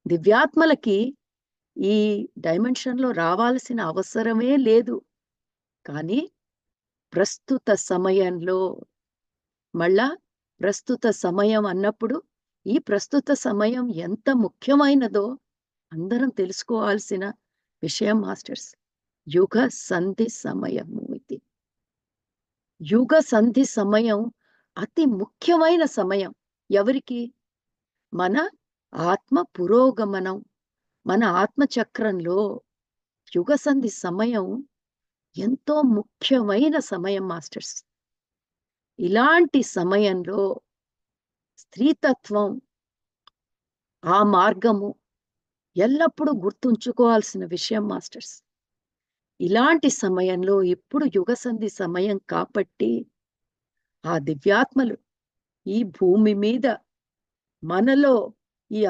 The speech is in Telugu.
దివ్యాత్మలకి ఈ డైమెన్షన్‌లో రావాల్సిన అవసరమే లేదు. కానీ ప్రస్తుత సమయంలో మళ్ళా ప్రస్తుత సమయం అన్నప్పుడు, ఈ ప్రస్తుత సమయం ఎంత ముఖ్యమైనదో అందరం తెలుసుకోవాల్సిన విషయం మాస్టర్స్. యుగ సంధి సమయము ఇది. యుగ సంధి సమయం అతి ముఖ్యమైన సమయం. ఎవరికి? మన ఆత్మ పురోగమనం. మన ఆత్మ చక్రంలో యుగ సంధి సమయం ఎంతో ముఖ్యమైన సమయం మాస్టర్స్. ఇలాంటి సమయంలో స్త్రీతత్వం, ఆ మార్గము ఎల్లప్పుడూ గుర్తుంచుకోవాల్సిన విషయం మాస్టర్స్. ఇలాంటి సమయంలో ఇప్పుడు యుగ సంధి సమయం కాబట్టి ఆ దివ్యాత్మలు ఈ భూమి మీద మనలో ఈ